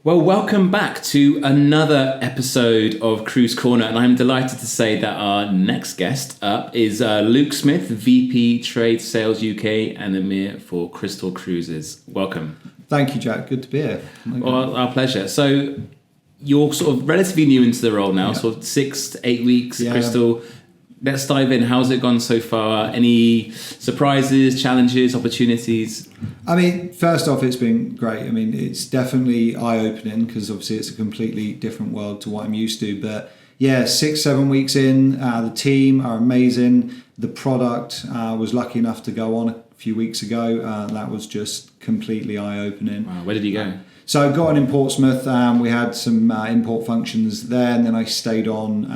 Well, welcome back to another episode of Cruise Corner, and I'm delighted to say that our next guest up is Luke Smith, VP Trade Sales UK and EMEA for Crystal Cruises. Welcome. Thank you, Jack. Good to be here. Well, our pleasure. So you're sort of relatively new into the role now, sort of 6 to 8 weeks, Crystal. Let's dive in. How's it gone so far? Any surprises, challenges, opportunities? I mean, first off, it's been great. I mean, it's definitely eye-opening because obviously it's a completely different world to what I'm used to. But yeah, 6, 7 weeks in, the team are amazing. The product was lucky enough to go on a few weeks ago. That was just completely eye-opening. Wow, where did you go? So I got on in Portsmouth. We had some import functions there, and then I stayed on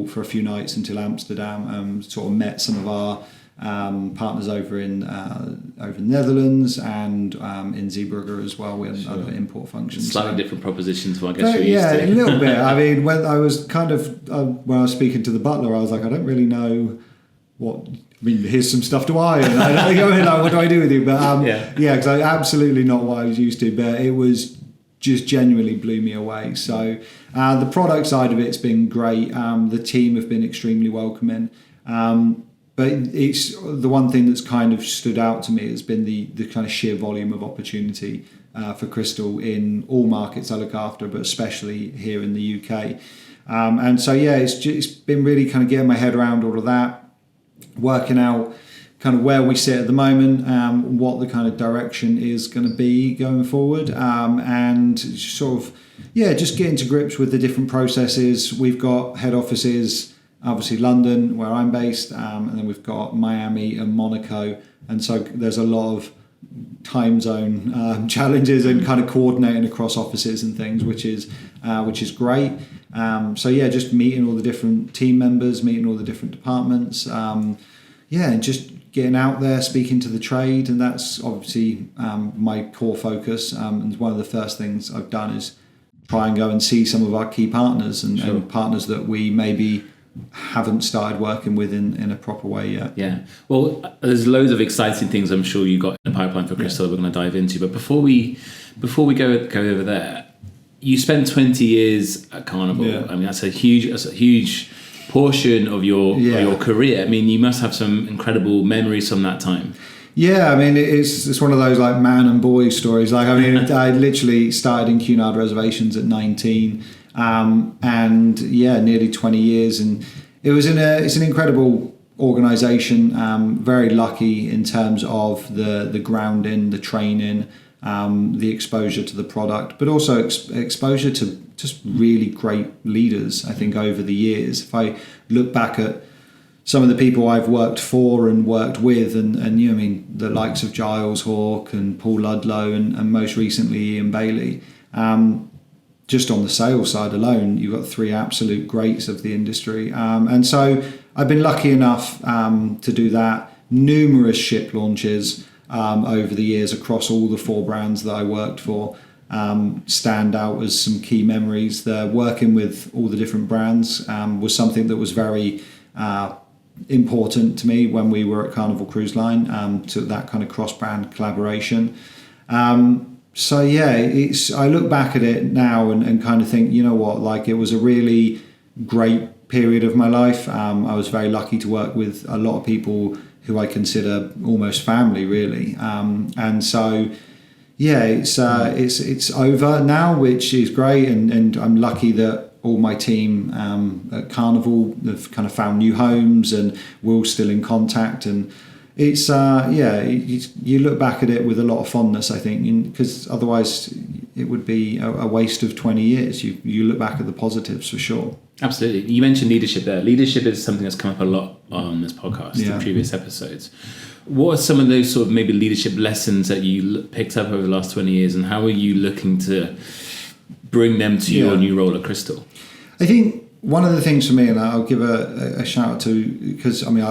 for a few nights until Amsterdam. Sort of met some of our partners over in the Netherlands and in Zeebrugge as well. We had other import functions. Slightly different propositions from I guess you're used to. Yeah, a little bit. I mean, when I was when I was speaking to the butler, I was like, I don't really know what. I mean, here's some stuff to iron. I don't know, what do I do with you? But because I absolutely not what I was used to. But it was just genuinely blew me away. So the product side of it's been great. The team have been extremely welcoming. But it's the one thing that's kind of stood out to me has been the kind of sheer volume of opportunity for Crystal in all markets I look after, but especially here in the UK. And so it's been really kind of getting my head around all of that. Working out kind of where we sit at the moment, what the kind of direction is going to be going forward, and sort of just getting to grips with the different processes. We've got head offices, obviously London where I'm based, and then we've got Miami and Monaco, and so there's a lot of time zone challenges and kind of coordinating across offices and things, which is great. Just meeting all the different team members, meeting all the different departments, and just getting out there, speaking to the trade, and that's obviously my core focus. And one of the first things I've done is try and go and see some of our key partners and partners that we maybe haven't started working with in a proper way yet. Yeah. Well, there's loads of exciting things I'm sure you got in the pipeline for Crystal we're going to dive into. But before we go over there, you spent 20 years at Carnival. Yeah. I mean, that's a huge portion of your career. I mean, you must have some incredible memories from that time. Yeah, I mean, it's one of those like man and boy stories. Like, I mean, I literally started in Cunard reservations at 19. And nearly 20 years, and it's an incredible organisation. Very lucky in terms of the grounding, the training, the exposure to the product, but also exposure to just really great leaders. I think over the years, if I look back at some of the people I've worked for and worked with, and the likes of Giles Hawke and Paul Ludlow, and most recently Ian Bailey. Just on the sales side alone, you've got 3 absolute greats of the industry. And so I've been lucky enough to do that. Numerous ship launches over the years across all the 4 brands that I worked for stand out as some key memories. Working with all the different brands was something that was very important to me when we were at Carnival Cruise Line, to that kind of cross-brand collaboration. I look back at it now and kind of think, you know what, like it was a really great period of my life. I was very lucky to work with a lot of people who I consider almost family, really. It's over now, which is great, and I'm lucky that all my team at Carnival have kind of found new homes, and we're all still in contact. And it's you look back at it with a lot of fondness, I think, because otherwise it would be a waste of 20 years. You look back at the positives for sure. Absolutely. You mentioned leadership there. Leadership is something that's come up a lot on this podcast in previous episodes. What are some of those sort of maybe leadership lessons that you picked up over the last 20 years, and how are you looking to bring them to your new role at Crystal? I think one of the things for me, and I'll give a shout out to, because I mean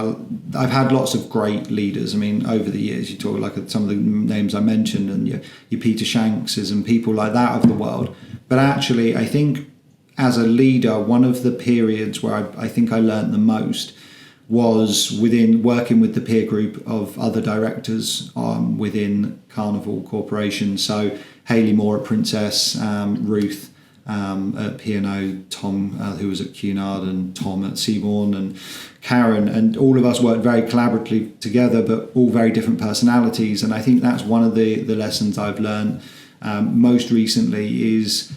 I've had lots of great leaders. I mean, over the years, you talk like some of the names I mentioned, and your Peter Shankses and people like that of the world. But actually, I think as a leader, one of the periods where I think I learned the most was within working with the peer group of other directors within Carnival Corporation. So Hayley Moore at Princess, Ruth at P&O, Tom who was at Cunard, and Tom at Seabourn, and Karen, and all of us worked very collaboratively together, but all very different personalities. And I think that's one of the lessons I've learned most recently is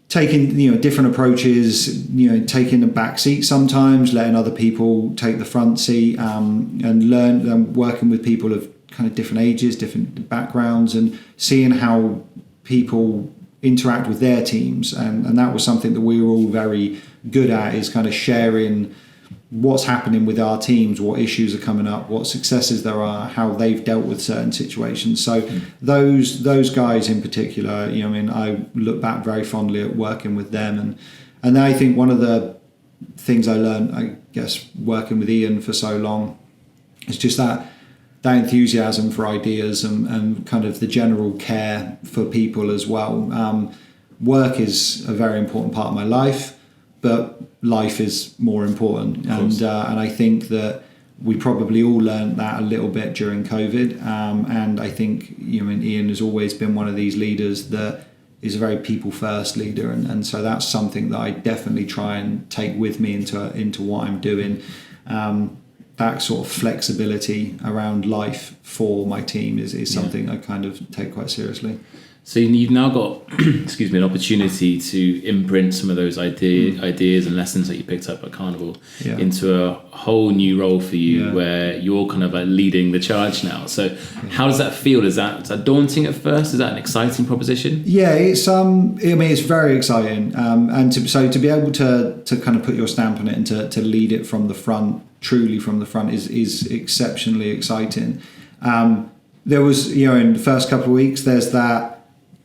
taking different approaches, taking a back seat sometimes, letting other people take the front seat, and learn working with people of kind of different ages, different backgrounds, and seeing how people interact with their teams. And that was something that we were all very good at, is kind of sharing what's happening with our teams, what issues are coming up, what successes there are, how they've dealt with certain situations. So those guys in particular, I look back very fondly at working with them. And I think one of the things I learned, I guess, working with Ian for so long, is just that enthusiasm for ideas and kind of the general care for people as well. Work is a very important part of my life, but life is more important. And I think that we probably all learned that a little bit during COVID. And I think Ian has always been one of these leaders that is a very people first leader, and so that's something that I definitely try and take with me into what I'm doing. That sort of flexibility around life for my team is something I kind of take quite seriously. So you've now got, an opportunity to imprint some of those ideas and lessons that you picked up at Carnival into a whole new role for you, where you're kind of like leading the charge now. So how does that feel? Is that daunting at first? Is that an exciting proposition? Yeah, it's it's very exciting, and to be able to kind of put your stamp on it and to lead it from the front, truly from the front, is exceptionally exciting. There was in the first couple of weeks, there's that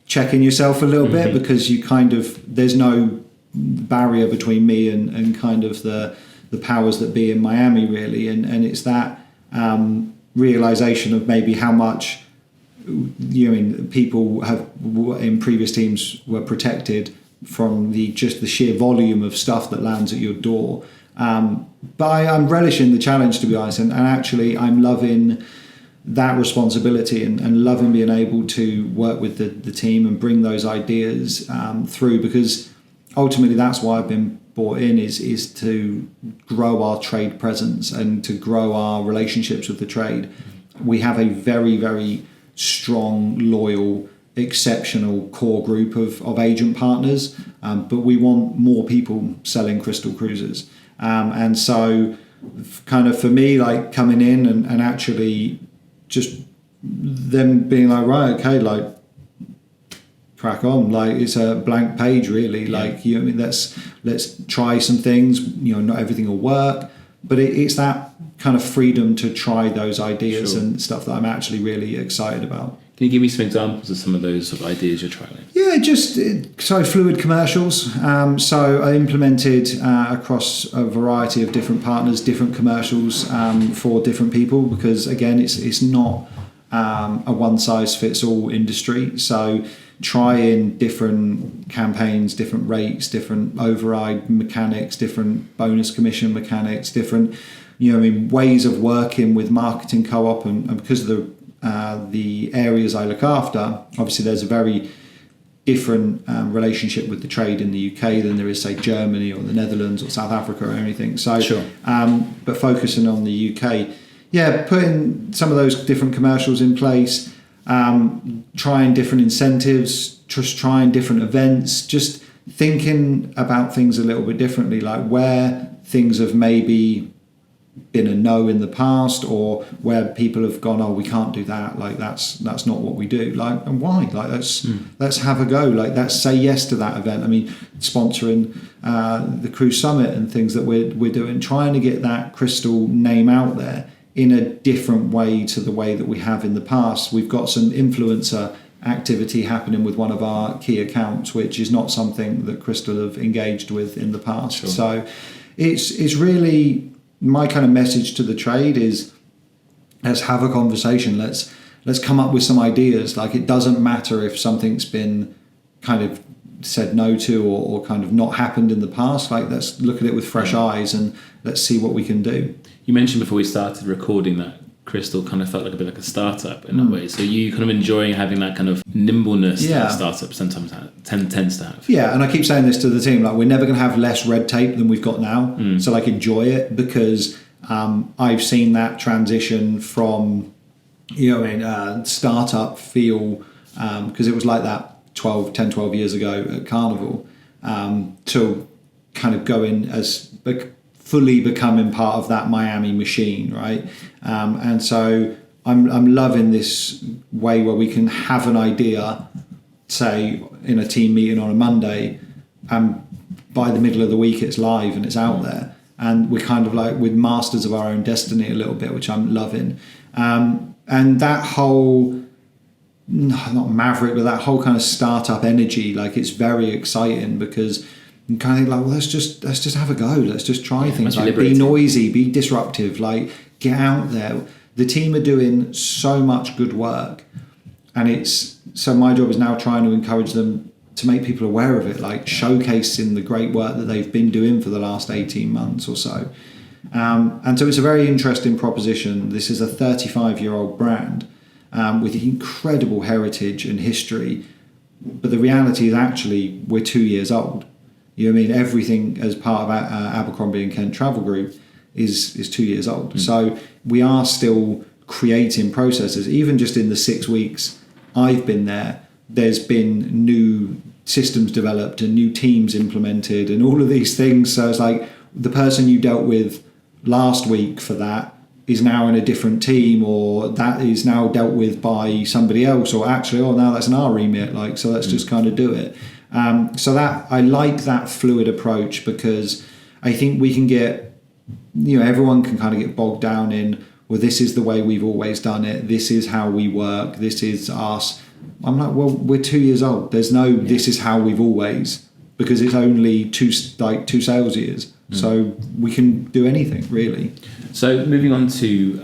checking yourself a little bit, because you kind of, there's no barrier between me and kind of the powers that be in Miami, really, and it's that realization of maybe how much people have in previous teams were protected from the sheer volume of stuff that lands at your door. But I'm relishing the challenge, to be honest, and actually I'm loving that responsibility and loving being able to work with the team and bring those ideas through, because ultimately that's why I've been brought in, is to grow our trade presence and to grow our relationships with the trade. We have a very, very strong, loyal, exceptional core group of agent partners, but we want more people selling Crystal Cruises. And so kind of for me, like coming in and actually just them being like, right, okay, like crack on, like it's a blank page really, like let's try some things, not everything will work, but it's that kind of freedom to try those ideas and stuff that I'm actually really excited about. Can you give me some examples of some of those sort of ideas you're trialing? Yeah, fluid commercials. So I implemented across a variety of different partners, different commercials for different people, because again, it's not a one size fits all industry. So trying different campaigns, different rates, different override mechanics, different bonus commission mechanics, different ways of working with marketing co-op, and because of the areas I look after, obviously there's a very different relationship with the trade in the UK than there is, say, Germany or the Netherlands or South Africa or anything. So, but focusing on the UK, putting some of those different commercials in place, trying different incentives, just trying different events, just thinking about things a little bit differently, like where things have maybe been a no in the past, or where people have gone, oh, we can't do that, like that's not what we do, like, and why, like let's have a go, like let's say yes to that event. I mean, sponsoring the cruise summit and things that we're doing, trying to get that Crystal name out there in a different way to the way that we have in the past. We've got some influencer activity happening with one of our key accounts, which is not something that Crystal have engaged with in the past. So it's really, my kind of message to the trade is, let's have a conversation. Let's come up with some ideas. Like, it doesn't matter if something's been kind of said no to or kind of not happened in the past. Like, let's look at it with fresh eyes and let's see what we can do. You mentioned before we started recording that Crystal kind of felt like a bit like a startup in a way. So you kind of enjoying having that kind of nimbleness that a startup sometimes tends to have. Yeah, and I keep saying this to the team, like, we're never going to have less red tape than we've got now. So like, enjoy it, because I've seen that transition from, startup feel, because it was like that 12 years ago at Carnival, to kind of go in as fully becoming part of that Miami machine, right? And so I'm loving this way where we can have an idea, say in a team meeting on a Monday, and by the middle of the week it's live and it's out there, and we're kind of like with masters of our own destiny a little bit, which I'm loving. And that whole, not maverick, but that whole kind of startup energy, like, it's very exciting, because I'm kind of like, well, let's just have a go. Let's just try things. Like, be noisy, be disruptive, like, get out there. The team are doing so much good work, and so my job is now trying to encourage them to make people aware of it, like showcasing the great work that they've been doing for the last 18 months or so. And so it's a very interesting proposition. This is a 35-year-old brand with incredible heritage and history, but the reality is actually we're 2 years old. You know what I mean? Everything as part of Abercrombie and Kent Travel Group is 2 years old. So we are still creating processes. Even just in the 6 weeks I've been there, there's been new systems developed and new teams implemented and all of these things. So it's like, the person you dealt with last week for that is now in a different team, or that is now dealt with by somebody else, or actually, now that's in our remit. Like, so let's just kind of do it. So that, I like that fluid approach, because I think we can get, everyone can kind of get bogged down in, well, this is the way we've always done it. This is how we work. This is us. I'm like, well, we're 2 years old. There's no, this is how we've always, because it's only two sales years. So we can do anything, really. So moving on to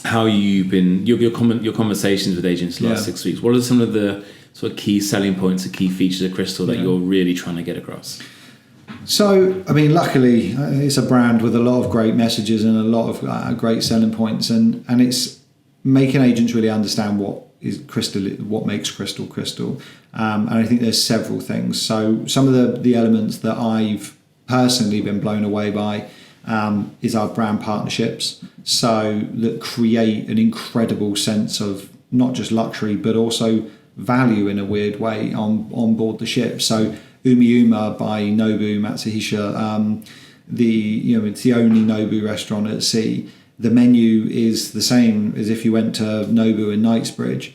how you've been, your conversations with agents the last 6 weeks. What are some of the sort of key selling points, the key features of Crystal that you're really trying to get across? So, I mean, luckily, it's a brand with a lot of great messages and a lot of great selling points, and it's making agents really understand what is Crystal, what makes Crystal Crystal. And I think there's several things. So some of the elements that I've personally been blown away by is our brand partnerships. So that create an incredible sense of not just luxury, but also value in a weird way on board the ship. So Uma by Nobu Matsuhisa, it's the only Nobu restaurant at sea. The menu is the same as if you went to Nobu in Knightsbridge,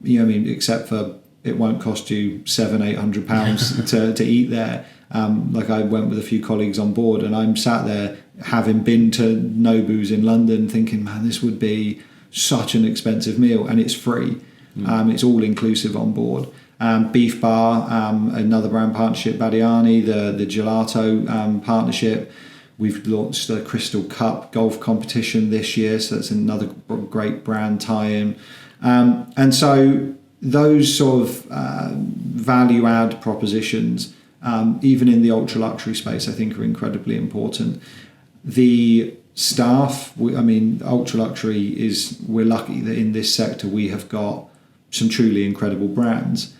except for it won't cost you £700-800 to eat there. Like, I went with a few colleagues on board, and I'm sat there having been to Nobu's in London thinking, man, this would be such an expensive meal, and it's free. It's all inclusive on board. Beef Bar, another brand partnership, Badiani, the gelato partnership. We've launched the Crystal Cup golf competition this year, so that's another great brand tie-in. And so those sort of value add propositions, even in the ultra luxury space, I think are incredibly important. The staff, ultra luxury we're lucky that in this sector we have got some truly incredible brands.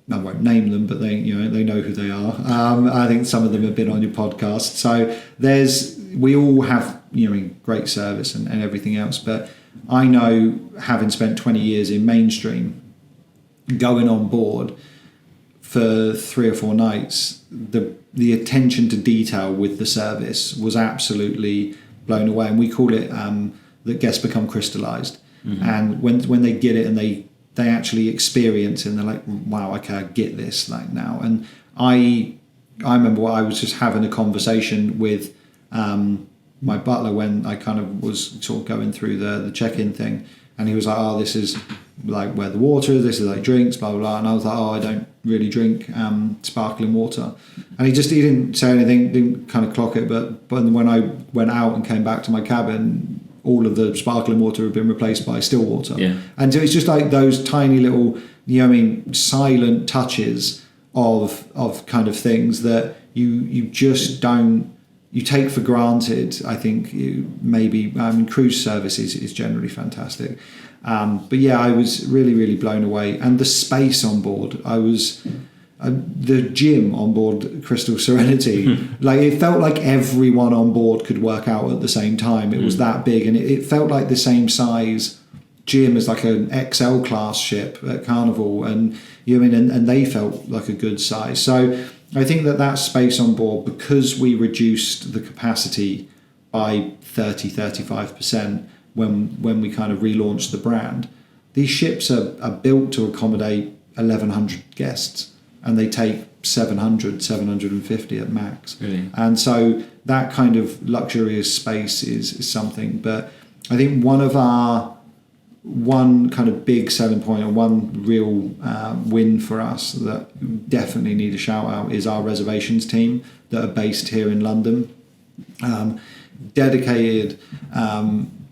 I won't name them, but they know who they are. I think some of them have been on your podcast. So we all have great service and everything else. But I know, having spent 20 years in mainstream, going on board for 3 or 4 nights, the attention to detail with the service was absolutely blown away. And we call it that guests become crystallized. Mm-hmm. And when they get it and they actually experience it, and they're like, wow, okay, I get this like now. And I remember I was just having a conversation with my butler when I kind of was sort of going through the check-in thing, and he was like, oh, this is like where the water is, this is like drinks, blah, blah, blah. And I was like, oh, I don't really drink sparkling water. And he didn't say anything, didn't kind of clock it, but when I went out and came back to my cabin, all of the sparkling water had been replaced by still water. Yeah. And so it's just like those tiny little, silent touches of kind of things that you just don't, you take for granted. I think cruise service is generally fantastic. But yeah, I was really, really blown away. And the space on board, the gym on board Crystal Serenity, like it felt like everyone on board could work out at the same time. It was that big, and it felt like the same size gym as like an XL class ship at Carnival, and and they felt like a good size. So I think that space on board, because we reduced the capacity by 35% when we kind of relaunched the brand, these ships are built to accommodate 1,100 guests, and they take 700, 750 at max. Really? And so that kind of luxurious space is something. But I think one kind of big selling point, and one real win for us that definitely need a shout out, is our reservations team that are based here in London. Dedicated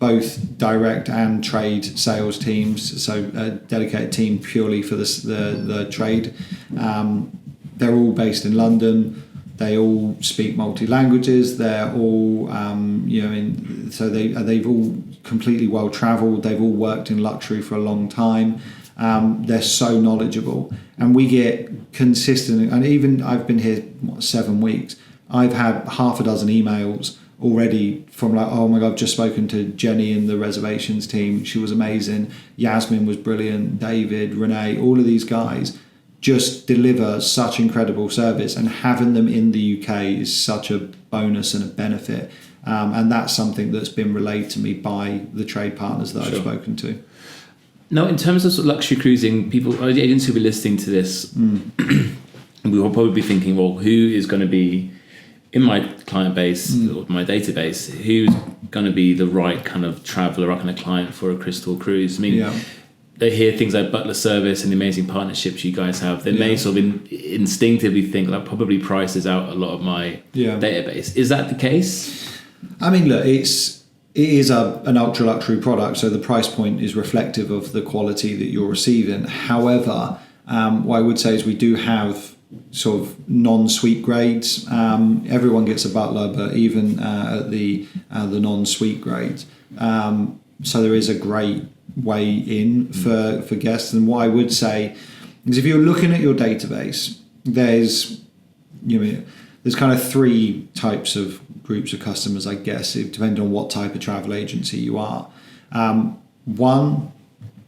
both direct and trade sales teams, so a dedicated team purely for the trade. They're all based in London. They all speak multi-languages. They're all, so they've all completely well travelled. They've all worked in luxury for a long time. They're so knowledgeable, and we get consistent. And even I've been here 7 weeks. I've had half a dozen emails already from like, oh my God, I've just spoken to Jenny in the reservations team. She was amazing. Yasmin was brilliant. David, Renee, all of these guys just deliver such incredible service, and having them in the UK is such a bonus and a benefit. And that's something that's been relayed to me by the trade partners that I've spoken to. Now, in terms of, sort of luxury cruising, agents who will be listening to this, we will probably be thinking, well, who is going to be in my client base or my database, who's going to be the right kind of traveller, right kind of client for a Crystal cruise? I mean, they hear things like butler service and the amazing partnerships you guys have. They may sort of instinctively think that probably prices out a lot of my database. Is that the case? I mean, look, it is an ultra luxury product, so the price point is reflective of the quality that you're receiving. However, what I would say is we do have sort of non-suite grades. Everyone gets a butler, but even at the non-suite grades. So there is a great way in for guests. And what I would say is, if you're looking at your database, there's kind of three types of groups of customers, I guess, depending on what type of travel agency you are. One,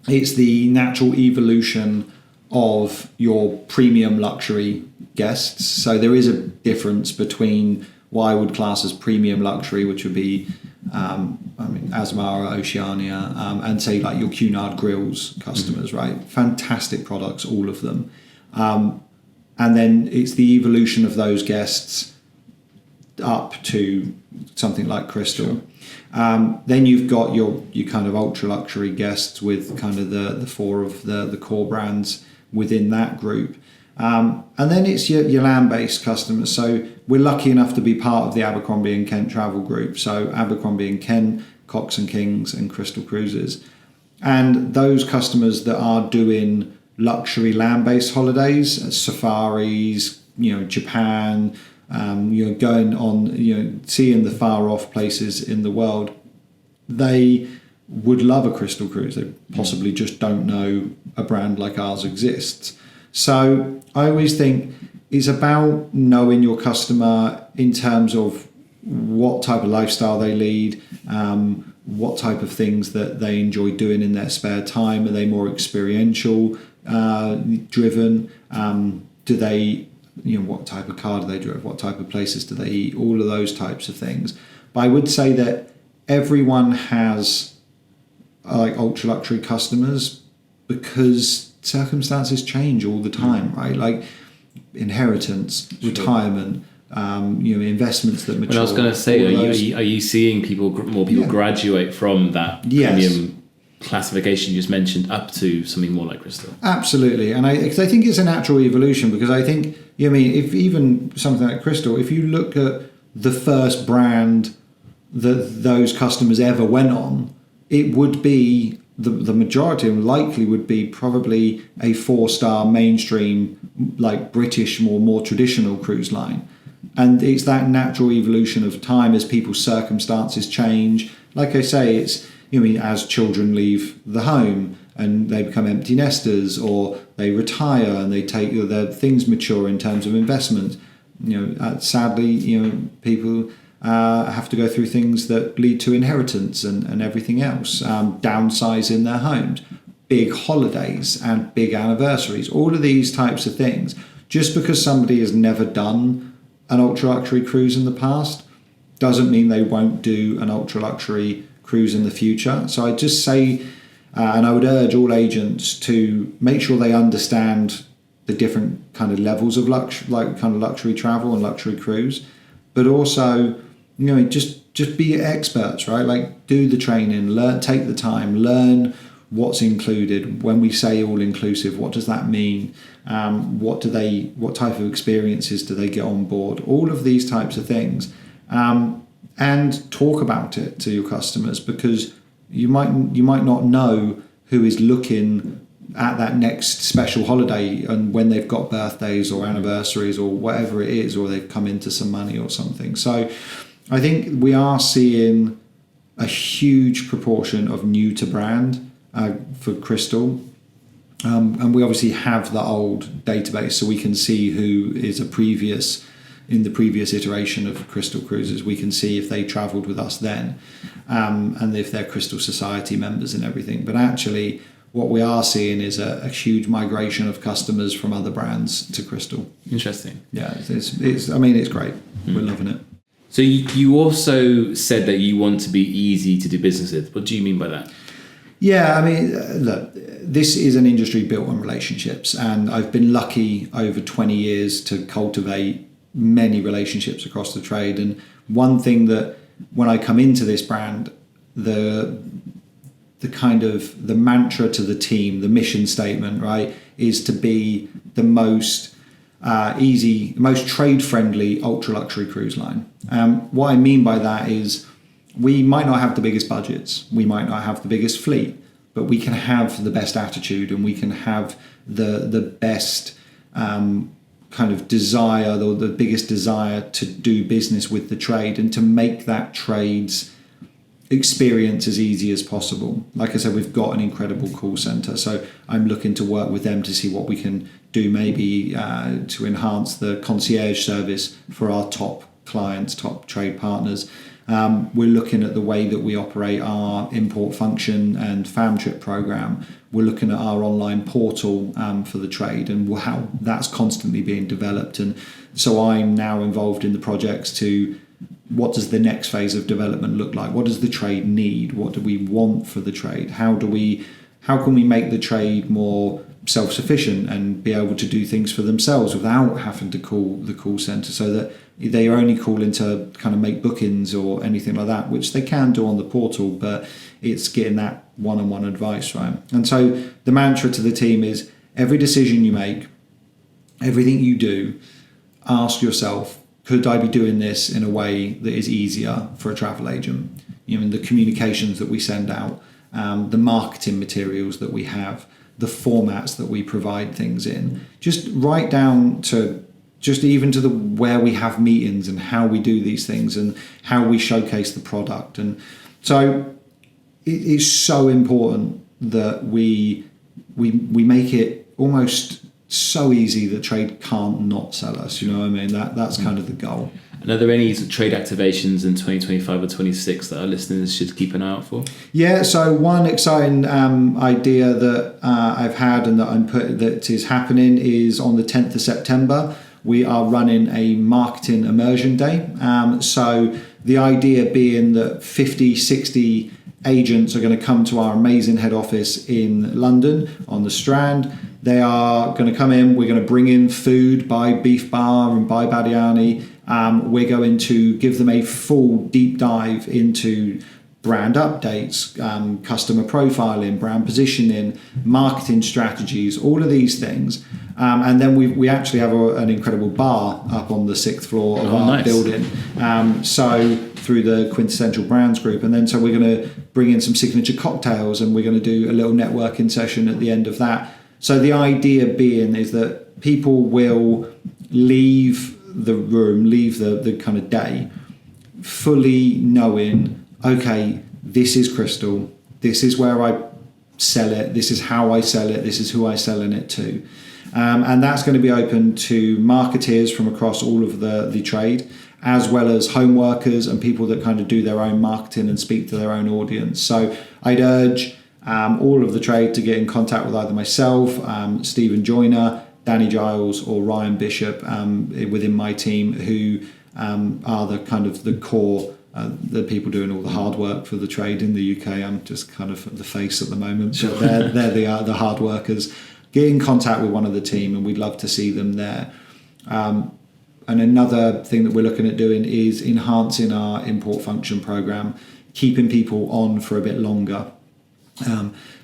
it's the natural evolution of your premium luxury guests. So there is a difference between what I would class as premium luxury, which would be Asmara, Oceania, and say like your Cunard Grills customers, right? Fantastic products, all of them. And then it's the evolution of those guests up to something like Crystal. Then you've got your kind of ultra luxury guests with kind of the four of the core brands within that group. And then it's your land-based customers. So we're lucky enough to be part of the Abercrombie and Kent travel group. So Abercrombie and Kent, Cox and Kings, and Crystal Cruises. And those customers that are doing luxury land-based holidays, safaris, Japan, going on, seeing the far-off places in the world, they would love a Crystal cruise. They possibly just don't know a brand like ours exists. So I always think it's about knowing your customer in terms of what type of lifestyle they lead, what type of things that they enjoy doing in their spare time. Are they more experiential driven? Do they, what type of car do they drive? What type of places do they eat? All of those types of things. But I would say that everyone has like ultra luxury customers because circumstances change all the time, right? Like inheritance, retirement, investments that mature. Well, I was going to say, are you seeing more people graduate from that premium classification you just mentioned up to something more like Crystal? Absolutely, and I think it's a natural evolution, because I think if even something like Crystal, if you look at the first brand that those customers ever went on, it would be the majority, and likely would be probably a 4-star mainstream, like British, more traditional cruise line. And it's that natural evolution of time as people's circumstances change. Like I say, it's, as children leave the home and they become empty nesters, or they retire and they take their things mature in terms of investment. Sadly, people have to go through things that lead to inheritance and everything else, downsize in their homes, big holidays and big anniversaries, all of these types of things. Just because somebody has never done an ultra luxury cruise in the past doesn't mean they won't do an ultra luxury cruise in the future. So I just say, and I would urge all agents to make sure they understand the different kind of levels of luxury travel and luxury cruise, but also, just be experts, right? Like, do the training, take the time, learn what's included. When we say all inclusive, what does that mean? What type of experiences do they get on board? All of these types of things, and talk about it to your customers, because you might not know who is looking at that next special holiday, and when they've got birthdays or anniversaries or whatever it is, or they've come into some money or something. So I think we are seeing a huge proportion of new to brand for Crystal. And we obviously have the old database, so we can see who is in the previous iteration of Crystal Cruises. We can see if they travelled with us then, and if they're Crystal Society members and everything. But actually, what we are seeing is a huge migration of customers from other brands to Crystal. Interesting. Yeah, it's great. We're loving it. So you also said that you want to be easy to do business with. What do you mean by that? Yeah, look, this is an industry built on relationships, and I've been lucky over 20 years to cultivate many relationships across the trade. And one thing that, when I come into this brand, the kind of the mantra to the team, the mission statement, right, is to be the most easy, most trade-friendly ultra-luxury cruise line. What I mean by that is, we might not have the biggest budgets, we might not have the biggest fleet, but we can have the best attitude, and we can have the best kind of desire, or the biggest desire to do business with the trade and to make that trade's experience as easy as possible. Like I said, we've got an incredible call center, so I'm looking to work with them to see what we can do, maybe to enhance the concierge service for our top clients, top trade partners. We're looking at the way that we operate our import function and fam trip program. We're looking at our online portal for the trade, and how that's constantly being developed. And so I'm now involved in the projects to, what does the next phase of development look like? What does the trade need? What do we want for the trade? How can we make the trade more self-sufficient and be able to do things for themselves without having to call the call center, so that they are only calling to kind of make bookings or anything like that, which they can do on the portal, but it's getting that one-on-one advice, right? And so the mantra to the team is, every decision you make, everything you do, ask yourself, could I be doing this in a way that is easier for a travel agent? The communications that we send out, the marketing materials that we have, the formats that we provide things in, just right down to just even to where we have meetings and how we do these things and how we showcase the product. And so it is so important that we make it almost so easy that trade can't not sell us. You know what I mean? That's kind of the goal. And are there any trade activations in 2025 or 26 that our listeners should keep an eye out for? Yeah, so one exciting idea that I've had and that is happening is on the 10th of September. We are running a marketing immersion day. So the idea being that 50, 60 agents are going to come to our amazing head office in London on the Strand. They are going to come in. We're going to bring in food by Beef Bar and by Badiani. We're going to give them a full deep dive into brand updates, customer profiling, brand positioning, marketing strategies, all of these things. And then we actually have an incredible bar up on the 6th floor of our building. So through the Quintessential Brands Group. And then so we're going to bring in some signature cocktails, and we're going to do a little networking session at the end of that. So the idea being is that people will leave the room, leave the kind of day, fully knowing, okay, this is Crystal, this is where I sell it, this is how I sell it, this is who I'm selling it to. And that's going to be open to marketeers from across all of the trade, as well as home workers and people that kind of do their own marketing and speak to their own audience. So I'd urge all of the trade to get in contact with either myself, Stephen Joyner, Danny Giles, or Ryan Bishop within my team, who are the kind of the core, the people doing all the hard work for the trade in the UK. I'm just kind of the face at the moment, but they're the hard workers. Get in contact with one of the team, and we'd love to see them there. And another thing that we're looking at doing is enhancing our import function program, keeping people on for a bit longer,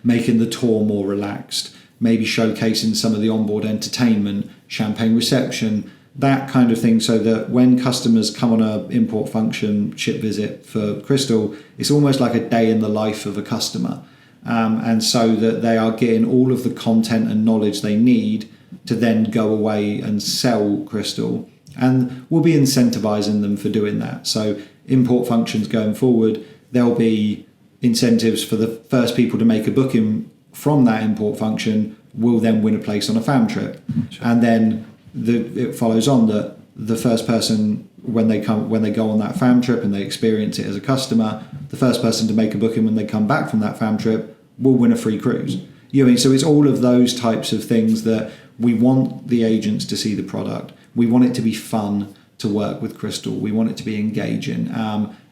making the tour more relaxed, maybe showcasing some of the onboard entertainment, champagne reception, that kind of thing, so that when customers come on a import function ship visit for Crystal, it's almost like a day in the life of a customer. And so that they are getting all of the content and knowledge they need to then go away and sell Crystal. And we'll be incentivizing them for doing that. So import functions going forward, there'll be incentives for the first people to make a booking from that import function will then win a place on a fam trip. Sure. And then it follows on that the first person, when they go on that fam trip and they experience it as a customer, the first person to make a booking when they come back from that fam trip will win a free cruise. You know what I mean? So it's all of those types of things that we want the agents to see the product. We want it to be fun to work with Crystal. We want it to be engaging.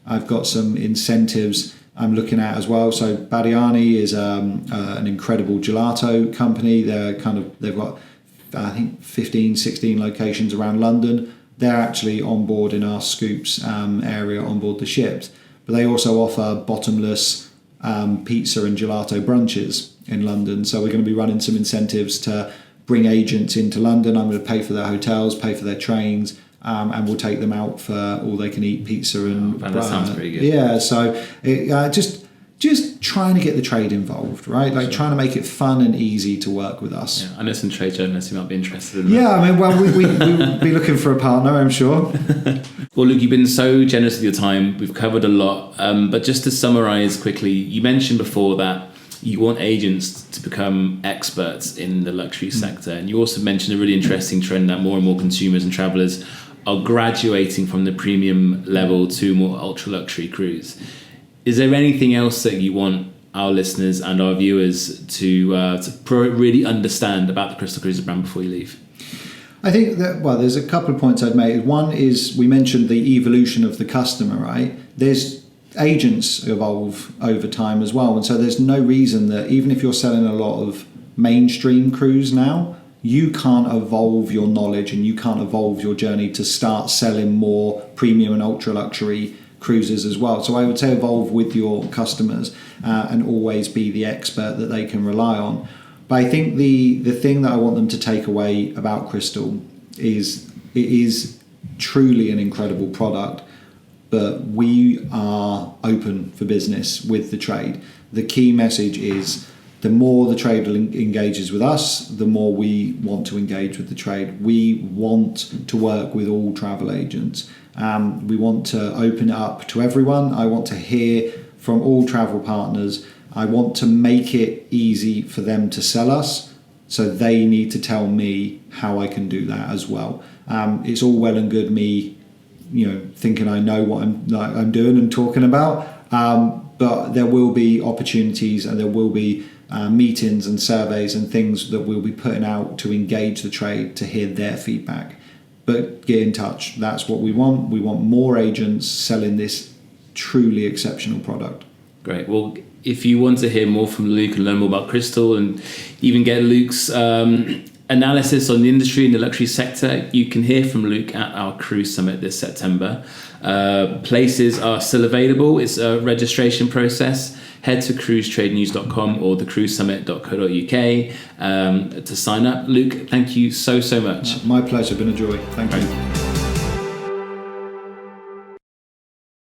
I've got some incentives I'm looking at as well. So Badiani is an incredible gelato company. They've got I think 15, 16 locations around London. They're actually on board in our Scoops area on board the ships. But they also offer bottomless pizza and gelato brunches in London. So we're going to be running some incentives to bring agents into London. I'm going to pay for their hotels, pay for their trains, and we'll take them out for all they can eat pizza and that sounds pretty good. Yeah, so just trying to get the trade involved, right? Like trying to make it fun and easy to work with us. Yeah, I know some trade journalists who might be interested in that. Yeah, I mean, well, we'll be looking for a partner, I'm sure. Well, Luke, you've been so generous with your time. We've covered a lot. But just to summarise quickly, you mentioned before that you want agents to become experts in the luxury sector. And you also mentioned a really interesting trend that more and more consumers and travellers are graduating from the premium level to more ultra-luxury cruise. Is there anything else that you want our listeners and our viewers to really understand about the Crystal Cruises brand before you leave? I think that, well, there's a couple of points I'd make. One is we mentioned the evolution of the customer, right? There's agents evolve over time as well. And so there's no reason that even if you're selling a lot of mainstream cruise now, you can't evolve your knowledge and you can't evolve your journey to start selling more premium and ultra luxury cruises as well. So I would say evolve with your customers and always be the expert that they can rely on. But I think the thing that I want them to take away about Crystal is it is truly an incredible product, but we are open for business with the trade. The key message is the more the trade engages with us, the more we want to engage with the trade. We want to work with all travel agents. We want to open it up to everyone. I want to hear from all travel partners. I want to make it easy for them to sell us, so they need to tell me how I can do that as well. It's all well and good me, thinking I know what I'm doing and talking about, but there will be opportunities and there will be meetings and surveys and things that we'll be putting out to engage the trade to hear their feedback. But get in touch. That's what we want. We want more agents selling this truly exceptional product. Great. Well, if you want to hear more from Luke and learn more about Crystal and even get Luke's analysis on the industry and the luxury sector, you can hear from Luke at our cruise summit this September. Places are still available. It's a registration process. Head to cruisetradenews.com or thecruisesummit.co.uk to sign up. Luke, thank you so much. My pleasure. Been a joy. Thank you.